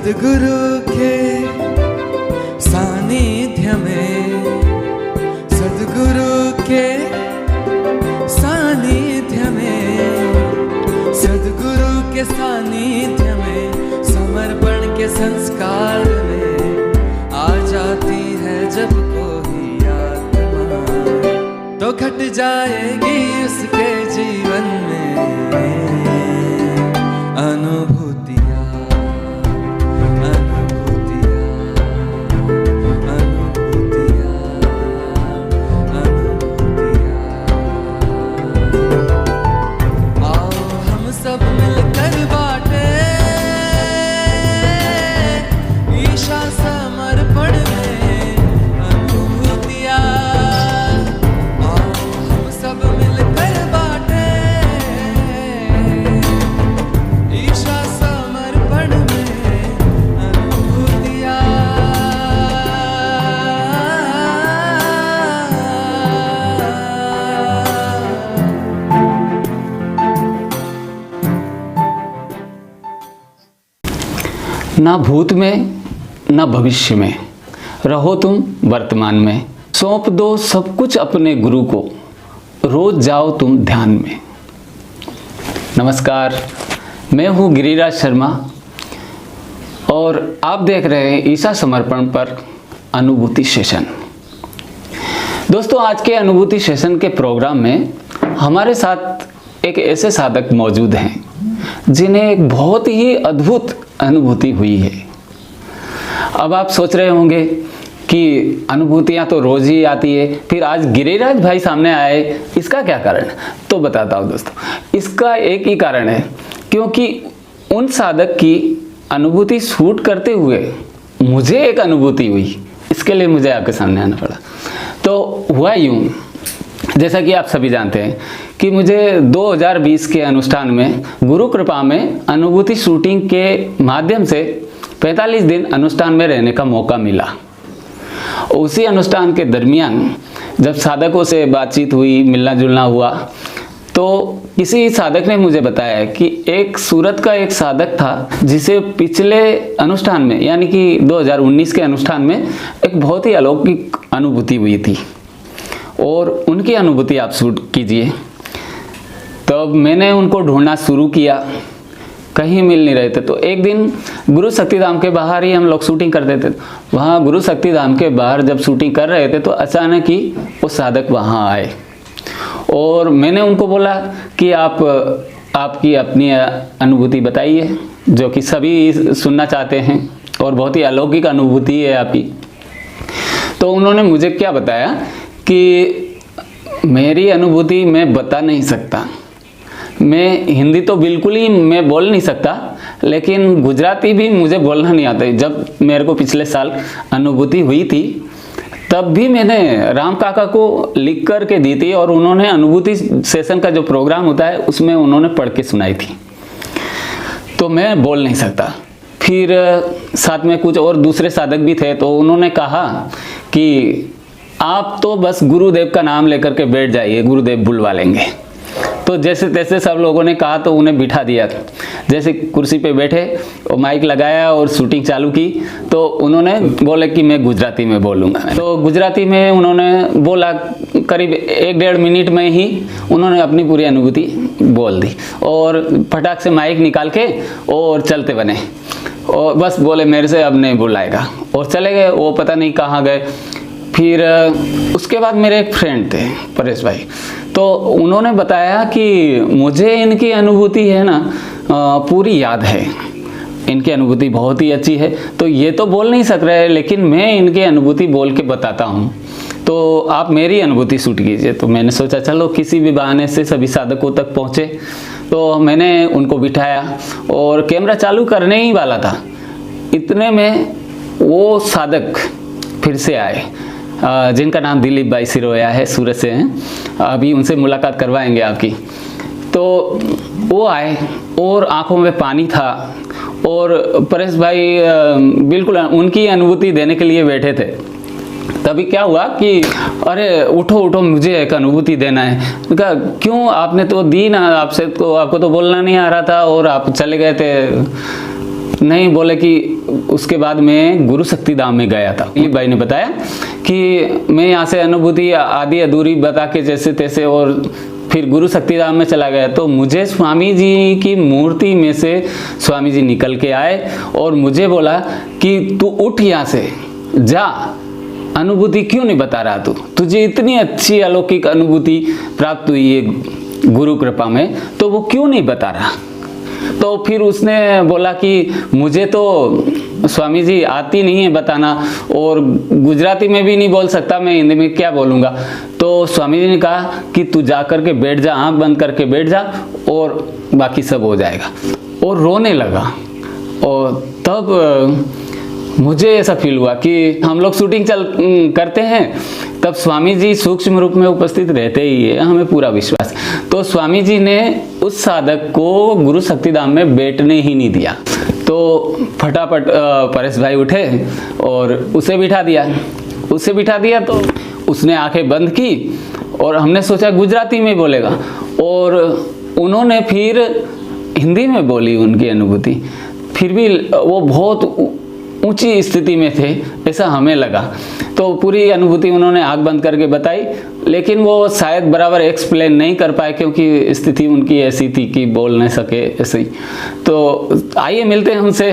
सद्गुरु के सानिध्य में, सद्गुरु के सानिध्य में, सद्गुरु के सानिध्य में, समर्पण के संस्कार में आ जाती है जब कोई आत्मा, तो घट जाएगी उसके जीवन में अनुभूतियाँ। ना भूत में ना भविष्य में, रहो तुम वर्तमान में, सौंप दो सब कुछ अपने गुरु को, रोज जाओ तुम ध्यान में। नमस्कार, मैं हूँ गिरिराज शर्मा और आप देख रहे हैं ईशा समर्पण पर अनुभूति सेशन। दोस्तों, आज के अनुभूति सेशन के प्रोग्राम में हमारे साथ एक ऐसे साधक मौजूद हैं जिन्हें एक बहुत ही अद्भुत अनुभूति हुई है। अब आप सोच रहे होंगे कि अनुभूतियाँ तो रोज ही आती है, फिर आज गिरिराज भाई सामने आए, इसका क्या कारण? तो बताता हूँ दोस्तों, इसका एक ही कारण है, क्योंकि उन साधक की अनुभूति शूट करते हुए मुझे एक अनुभूति हुई, इसके लिए मुझे आपके सामने आना पड़ा। तो हुआ यूँ, जैसा कि आप सभी जानते हैं कि मुझे 2020 के अनुष्ठान में गुरु कृपा में अनुभूति शूटिंग के माध्यम से 45 दिन अनुष्ठान में रहने का मौका मिला। उसी अनुष्ठान के दरमियान जब साधकों से बातचीत हुई, मिलना जुलना हुआ, तो किसी साधक ने मुझे बताया कि एक सूरत का एक साधक था जिसे पिछले अनुष्ठान में यानी कि 2019 के अनुष्ठान में एक बहुत ही अलौकिक अनुभूति हुई थी और उनकी अनुभूति आप शूट कीजिए। तब मैंने उनको ढूंढना शुरू किया, कहीं मिल नहीं रहे थे। तो एक दिन गुरु शक्तिधाम के बाहर ही हम लोग शूटिंग करते थे। वहाँ गुरु शक्तिधाम के बाहर जब शूटिंग कर रहे थे तो अचानक ही वो साधक वहाँ आए और मैंने उनको बोला कि आपकी अपनी अनुभूति बताइए, जो कि सभी सुनना चाहते हैं और बहुत ही अलौकिक अनुभूति है आपकी। तो उन्होंने मुझे क्या बताया कि मेरी अनुभूति मैं बता नहीं सकता, मैं हिंदी तो बिल्कुल ही मैं बोल नहीं सकता, लेकिन गुजराती भी मुझे बोलना नहीं आता। जब मेरे को पिछले साल अनुभूति हुई थी तब भी मैंने राम काका को लिख कर के दी थी और उन्होंने अनुभूति सेशन का जो प्रोग्राम होता है उसमें उन्होंने पढ़ के सुनाई थी। तो मैं बोल नहीं सकता। फिर साथ में कुछ और दूसरे साधक भी थे, तो उन्होंने कहा कि आप तो बस गुरुदेव का नाम लेकर के बैठ जाइए, गुरुदेव बुलवा लेंगे। तो जैसे तैसे सब लोगों ने कहा तो उन्हें बिठा दिया। जैसे कुर्सी पे बैठे और माइक लगाया और शूटिंग चालू की, तो उन्होंने बोले कि मैं गुजराती में बोलूँगा। तो गुजराती में उन्होंने बोला, करीब 1-1.5 मिनट में ही उन्होंने अपनी पूरी अनुभूति बोल दी और फटाक से माइक निकाल के और चलते बने और बस बोले मेरे से अब नहीं बुलाएगा और चले गए। वो पता नहीं कहाँ गए। फिर उसके बाद मेरे एक फ्रेंड थे परेश भाई, तो उन्होंने बताया कि मुझे इनकी अनुभूति है ना पूरी याद है, इनकी अनुभूति बहुत ही अच्छी है। तो ये तो बोल नहीं सक रहे, लेकिन मैं इनकी अनुभूति बोल के बताता हूँ, तो आप मेरी अनुभूति शूट कीजिए। तो मैंने सोचा चलो किसी भी बहाने से सभी साधकों तक पहुँचे। तो मैंने उनको बिठाया और कैमरा चालू करने ही वाला था, इतने में वो साधक फिर से आए जिनका नाम दिलीप भाई सिरोया है, सूरत से हैं, अभी उनसे मुलाकात करवाएंगे आपकी। तो वो आए और आंखों में पानी था और परेश भाई बिल्कुल उनकी अनुभूति देने के लिए बैठे थे। तभी क्या हुआ कि अरे उठो उठो, मुझे एक अनुभूति देना है। कहा क्यों, आपने तो दी ना, आपको तो बोलना नहीं आ रहा था और आप चले गए थे। नहीं, बोले कि उसके बाद मैं गुरु शक्ति धाम में गया था। दिलीप भाई ने बताया कि मैं यहाँ से अनुभूति आदि अधूरी बता के जैसे तैसे और फिर गुरु शक्ति धाम में चला गया, तो मुझे स्वामी जी की मूर्ति में से स्वामी जी निकल के आए और मुझे बोला कि तू उठ यहाँ से जा, अनुभूति क्यों नहीं बता रहा तू, तुझे इतनी अच्छी अलौकिक अनुभूति प्राप्त हुई है गुरु कृपा में, तो वो क्यों नहीं बता रहा। तो फिर उसने बोला कि मुझे तो स्वामी जी आती नहीं है बताना और गुजराती में भी नहीं बोल सकता, मैं हिंदी में क्या बोलूँगा। तो स्वामी जी ने कहा कि तू जा करके बैठ जा, आंख बंद करके बैठ जा और बाकी सब हो जाएगा। और रोने लगा। और तब मुझे ऐसा फील हुआ कि हम लोग शूटिंग करते हैं तब स्वामी जी सूक्ष्म रूप में उपस्थित रहते ही है, हमें पूरा विश्वास। तो स्वामी जी ने उस साधक को गुरु शक्ति धाम में बैठने ही नहीं दिया। तो फटाफट परेश भाई उठे और उसे बिठा दिया। तो उसने आंखें बंद की और हमने सोचा गुजराती में बोलेगा और उन्होंने फिर हिंदी में बोली उनकी अनुभूति। फिर भी वो बहुत ऊंची स्थिति में थे ऐसा हमें लगा। तो पूरी अनुभूति उन्होंने आंख बंद करके बताई, लेकिन वो शायद बराबर एक्सप्लेन नहीं कर पाए क्योंकि स्थिति उनकी ऐसी थी कि बोल नहीं सके ऐसे ही। तो आइए मिलते हैं उनसे,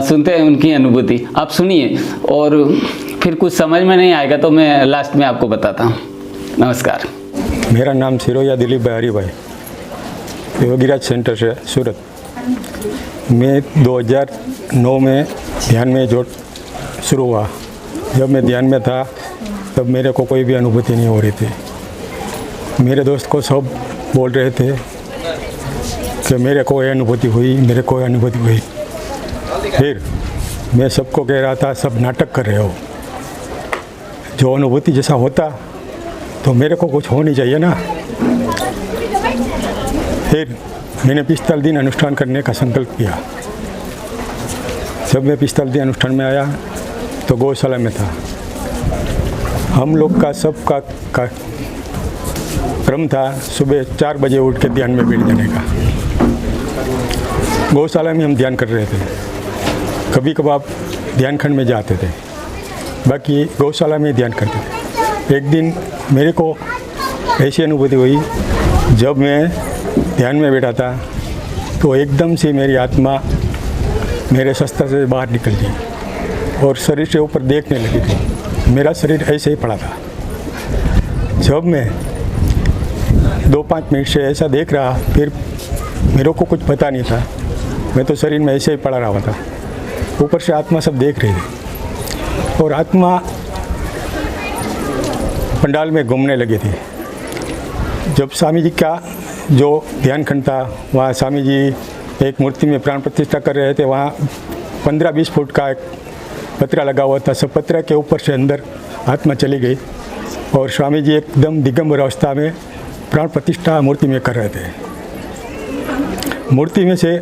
सुनते हैं उनकी अनुभूति। आप सुनिए और फिर कुछ समझ में नहीं आएगा तो मैं लास्ट में आपको बताता हूँ। नमस्कार। मेरा नाम सिरोया दिलीप भाई हरिभाई, योगीराज सेंटर से सूरत। मैं 2009 में ध्यान में जो शुरू हुआ, जब मैं ध्यान में था तब मेरे को कोई भी अनुभूति नहीं हो रही थी। मेरे दोस्त को सब बोल रहे थे कि मेरे को ये अनुभूति हुई। फिर मैं सबको कह रहा था सब नाटक कर रहे हो, जो अनुभूति जैसा होता तो मेरे को कुछ होनी चाहिए ना। फिर मैंने 45 दिन अनुष्ठान करने का संकल्प किया। जब मैं 45 दिन अनुष्ठान में आया तो गौशाला में था। हम लोग का सबका क्रम था सुबह 4 बजे उठ के ध्यान में बैठ जाने का। गौशाला में हम ध्यान कर रहे थे, कभी कभार ध्यान खंड में जाते थे, बाकी गौशाला में ध्यान करते थे। एक दिन मेरे को ऐसी अनुभूति हुई, जब मैं ध्यान में बैठा था तो एकदम से मेरी आत्मा मेरे शस्त्र से बाहर निकल गई और शरीर से ऊपर देखने लगी थी। मेरा शरीर ऐसे ही पड़ा था। जब मैं 2-5 मिनट से ऐसा देख रहा, फिर मेरे को कुछ पता नहीं था, मैं तो शरीर में ऐसे ही पड़ा रहा था। ऊपर से आत्मा सब देख रही थी और आत्मा पंडाल में घूमने लगी थी। जब स्वामी जी का जो ध्यान खंड था, वहाँ स्वामी जी एक मूर्ति में प्राण प्रतिष्ठा कर रहे थे। वहाँ 15-20 फुट का एक पतरा लगा हुआ था। सब पतरा के ऊपर से अंदर आत्मा चली गई और स्वामी जी एकदम दिगंबर अवस्था में प्राण प्रतिष्ठा मूर्ति में कर रहे थे। मूर्ति में से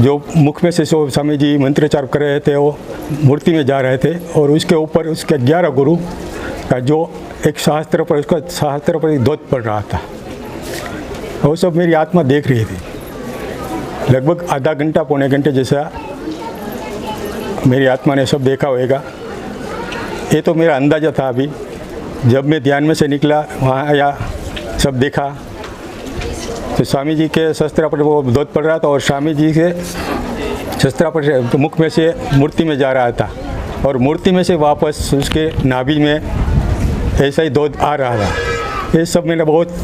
जो मुख में से जो स्वामी जी मंत्रोच्चार कर रहे थे वो मूर्ति में जा रहे थे और उसके ऊपर उसके 11 गुरु का जो एक शास्त्र पर उसका शास्त्र पर ध्वज पड़ रहा था। वो सब मेरी आत्मा देख रही थी। लगभग आधा घंटा पौने घंटे जैसा मेरी आत्मा ने सब देखा होगा। ये तो मेरा अंदाज़ा था। अभी जब मैं ध्यान में से निकला, वहाँ आया, सब देखा तो स्वामी जी के शस्त्र पर वो ध्वज पड़ रहा था और स्वामी जी के शस्त्र पर तो मुख में से मूर्ति में जा रहा था और मूर्ति में से वापस उसके नाभि में ऐसा ही ध्वज आ रहा था। ये सब मैंने बहुत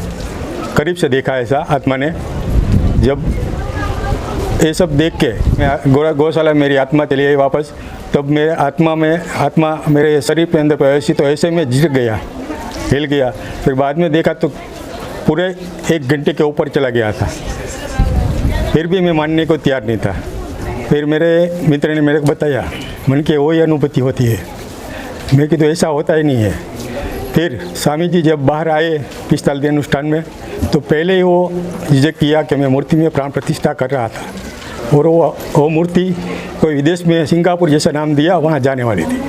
करीब से देखा ऐसा आत्मा ने। जब ये सब देख के मैं गौशाला में मेरी आत्मा चली आई वापस, तब मेरे आत्मा मेरे शरीर के अंदर प्रवेशी तो ऐसे में झिझक गया, हिल गया। फिर बाद में देखा तो पूरे 1 घंटे के ऊपर चला गया था। फिर भी मैं मानने को तैयार नहीं था। फिर मेरे मित्र ने मेरे को बताया, मन के वही अनुभूति होती है। मैं कि तो ऐसा होता ही नहीं है। फिर स्वामी जी जब बाहर आए 45 दिन अनुष्ठान में, तो पहले ही वो झिझक किया कि मैं मूर्ति में प्राण प्रतिष्ठा कर रहा था और वो मूर्ति कोई विदेश में सिंगापुर जैसा नाम दिया, वहाँ जाने वाली थी।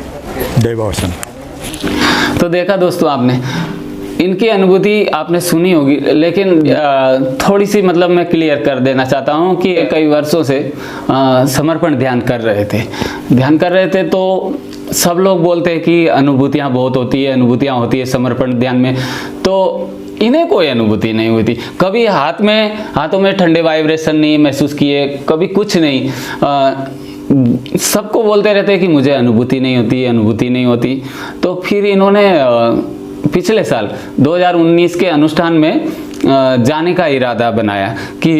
दैवावसन। तो देखा दोस्तों आपने, इनकी अनुभूति आपने सुनी होगी, लेकिन थोड़ी सी मतलब मैं क्लियर कर देना चाहता हूँ कि कई वर्षों से समर्पण ध्यान कर रहे थे तो सब लोग बोलते हैं कि अनुभूतियाँ बहुत होती है, अनुभूतियाँ होती है समर्पण ध्यान में, तो इन्हें कोई अनुभूति नहीं हुई थी। कभी हाथों में ठंडे वाइब्रेशन नहीं महसूस किए, कभी कुछ नहीं। सबको बोलते रहते हैं कि मुझे अनुभूति नहीं होती। तो फिर इन्होंने पिछले साल 2019 के अनुष्ठान में जाने का इरादा बनाया कि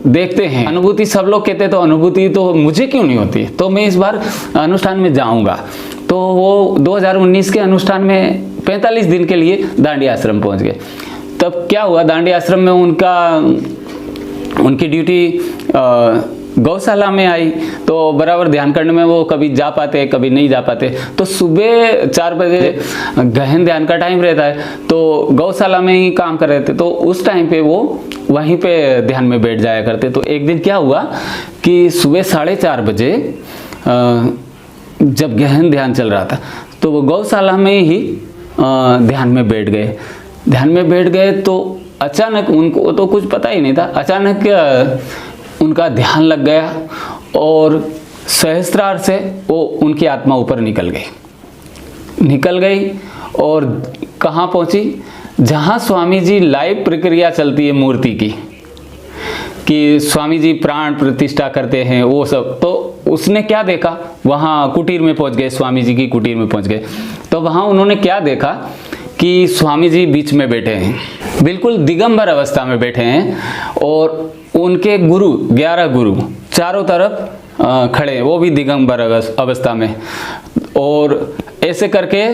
देखते हैं, अनुभूति सब लोग कहते तो अनुभूति तो मुझे क्यों नहीं होती, तो मैं इस बार अनुष्ठान में जाऊंगा। तो वो 2019 के अनुष्ठान में 45 दिन के लिए दांडी आश्रम पहुंच गए। तब क्या हुआ, दांडी आश्रम में उनकी ड्यूटी गौशाला में आई, तो बराबर ध्यान करने में वो कभी जा पाते कभी नहीं जा पाते। तो सुबह 4 बजे गहन ध्यान का टाइम रहता है, तो गौशाला में ही काम कर रहे थे, तो उस टाइम पे वो वहीं पे ध्यान में बैठ जाया करते। तो एक दिन क्या हुआ कि सुबह 4:30 बजे जब गहन ध्यान चल रहा था तो वो गौशाला में ही ध्यान में बैठ गए। तो अचानक, उनको तो कुछ पता ही नहीं था, अचानक उनका ध्यान लग गया और सहस्त्रार से वो उनकी आत्मा ऊपर निकल गई और कहाँ पहुँची, जहाँ स्वामी जी लाइव प्रक्रिया चलती है मूर्ति की, कि स्वामी जी प्राण प्रतिष्ठा करते हैं वो सब। तो उसने क्या देखा, वहाँ कुटीर में पहुँच गए, स्वामी जी की कुटीर में पहुँच गए। तो वहाँ उन्होंने क्या देखा कि स्वामी जी बीच में बैठे हैं, बिल्कुल दिगंबर अवस्था में बैठे हैं, और उनके गुरु 11 गुरु चारों तरफ खड़े हैं, वो भी दिगंबर अवस्था में। और ऐसे करके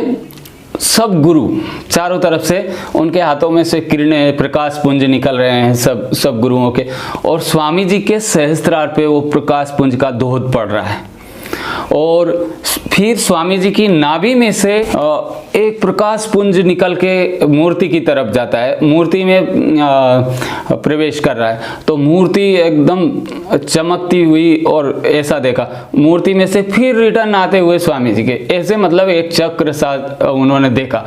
सब गुरु चारों तरफ से उनके हाथों में से किरणें, प्रकाश पुंज निकल रहे हैं सब गुरुओं के, और स्वामी जी के सहस्त्रार पे वो प्रकाश पुंज का दोहत पड़ रहा है। और फिर स्वामी जी की नाभि में से एक प्रकाश पुंज निकल के मूर्ति की तरफ जाता है, मूर्ति में प्रवेश कर रहा है। तो मूर्ति एकदम चमकती हुई, और ऐसा देखा मूर्ति में से फिर रिटर्न आते हुए स्वामी जी के, ऐसे मतलब एक चक्र सा उन्होंने देखा।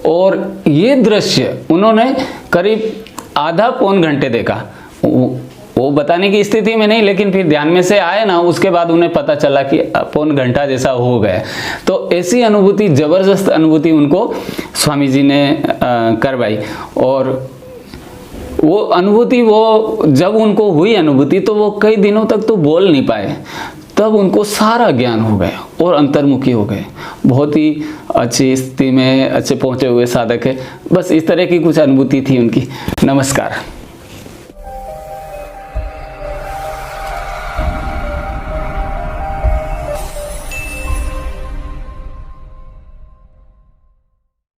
और ये दृश्य उन्होंने करीब आधा पौन घंटे देखा। वो बताने की स्थिति में नहीं, लेकिन फिर ध्यान में से आए ना, उसके बाद उन्हें पता चला कि पौन घंटा जैसा हो गया। तो ऐसी अनुभूति, जबरदस्त अनुभूति उनको स्वामी जी ने करवाई। और वो अनुभूति, वो जब उनको हुई अनुभूति, तो वो कई दिनों तक तो बोल नहीं पाए, तब उनको सारा ज्ञान हो गया और अंतर्मुखी हो गए। बहुत ही अच्छी स्थिति में अच्छे पहुंचे हुए साधक है। बस इस तरह की कुछ अनुभूति थी उनकी। नमस्कार।